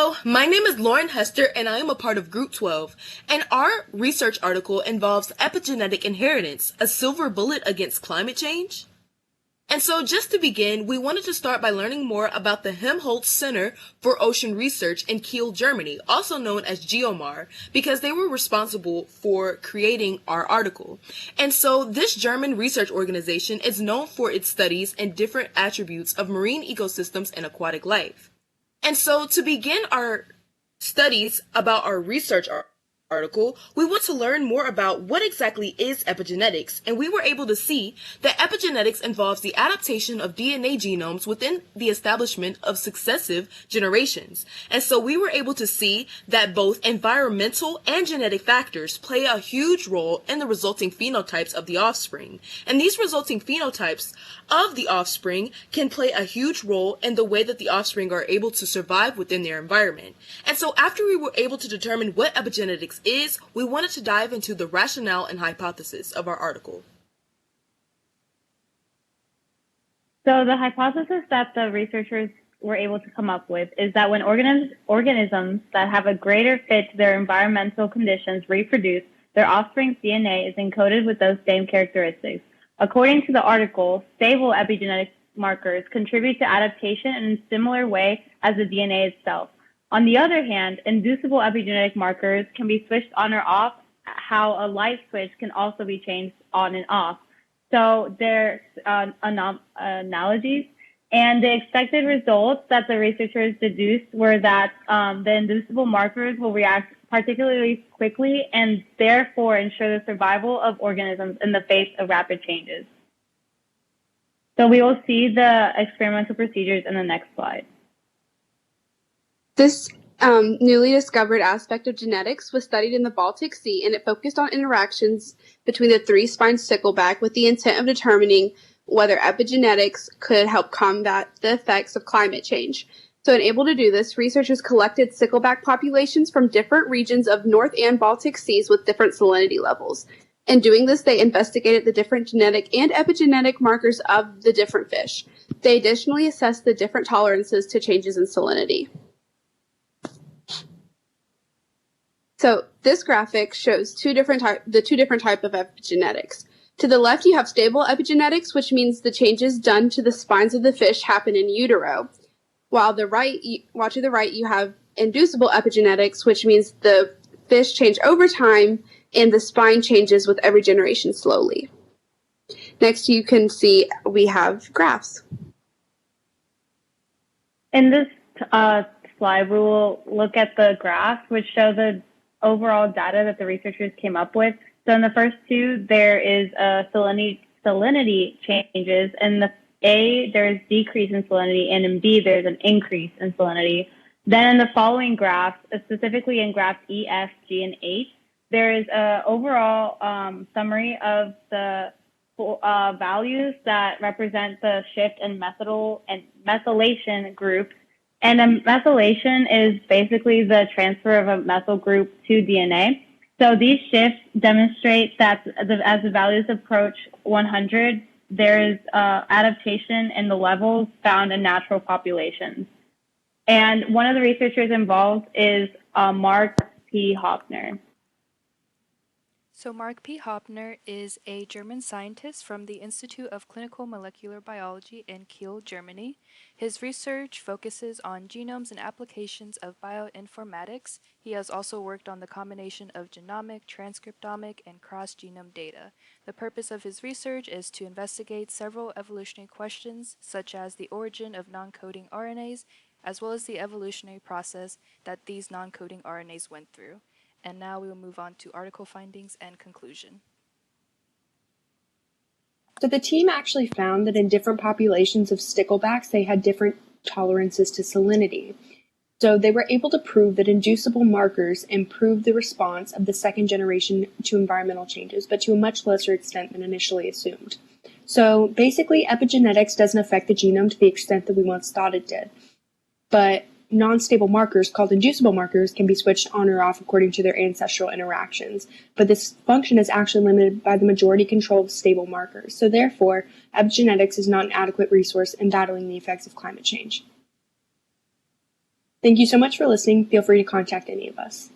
Hello, my name is Lauren Hester and I am a part of Group 12, and our research article involves epigenetic inheritance, a silver bullet against climate change. And so just to begin, we wanted to start by learning more about the Helmholtz Center for Ocean Research in Kiel, Germany, also known as GeoMar, because they were responsible for creating our article. And so this German research organization is known for its studies and different attributes of marine ecosystems and aquatic life. And so to begin our studies about our research article, we want to learn more about what exactly is epigenetics, and we were able to see that epigenetics involves the adaptation of DNA genomes within the establishment of successive generations. And so we were able to see that both environmental and genetic factors play a huge role in the resulting phenotypes of the offspring. And these resulting phenotypes of the offspring can play a huge role in the way that the offspring are able to survive within their environment. And so after we were able to determine what epigenetics is, we wanted to dive into the rationale and hypothesis of our article. So the hypothesis that the researchers were able to come up with is that when organisms that have a greater fit to their environmental conditions reproduce, their offspring's DNA is encoded with those same characteristics. According to the article, stable epigenetic markers contribute to adaptation in a similar way as the DNA itself. On the other hand, inducible epigenetic markers can be switched on or off, how a light switch can also be changed on and off. So there's analogies, and the expected results that the researchers deduced were that the inducible markers will react particularly quickly and therefore ensure the survival of organisms in the face of rapid changes. So we will see the experimental procedures in the next slide. This newly discovered aspect of genetics was studied in the Baltic Sea, and it focused on interactions between the three-spined stickleback with the intent of determining whether epigenetics could help combat the effects of climate change. So, able to do this, researchers collected stickleback populations from different regions of North and Baltic Seas with different salinity levels. In doing this, they investigated the different genetic and epigenetic markers of the different fish. They additionally assessed the different tolerances to changes in salinity. So this graphic shows the two different type of epigenetics. To the left, you have stable epigenetics, which means the changes done to the spines of the fish happen in utero. While to the right, you have inducible epigenetics, which means the fish change over time and the spine changes with every generation slowly. Next, you can see we have graphs. In this slide, we will look at the graphs, which show the overall data that the researchers came up with. So in the first two, there is salinity changes. In the A, there's decrease in salinity, and in B, there's an increase in salinity. Then in the following graphs, specifically in graphs E, F, G, and H, there is an overall summary of the values that represent the shift in methylation groups. And a methylation is basically the transfer of a methyl group to DNA. So these shifts demonstrate that as the values approach 100, there is adaptation in the levels found in natural populations. And one of the researchers involved is Marc P. Höppner. So Marc P. Höppner is a German scientist from the Institute of Clinical Molecular Biology in Kiel, Germany. His research focuses on genomes and applications of bioinformatics. He has also worked on the combination of genomic, transcriptomic, and cross-genome data. The purpose of his research is to investigate several evolutionary questions, such as the origin of non-coding RNAs, as well as the evolutionary process that these non-coding RNAs went through. And now we will move on to article findings and conclusion. So the team actually found that in different populations of sticklebacks, they had different tolerances to salinity. So they were able to prove that inducible markers improved the response of the second generation to environmental changes, but to a much lesser extent than initially assumed. So basically, epigenetics doesn't affect the genome to the extent that we once thought it did. But non-stable markers, called inducible markers, can be switched on or off according to their ancestral interactions, but this function is actually limited by the majority control of stable markers. So therefore, epigenetics is not an adequate resource in battling the effects of climate change. Thank you so much for listening. Feel free to contact any of us.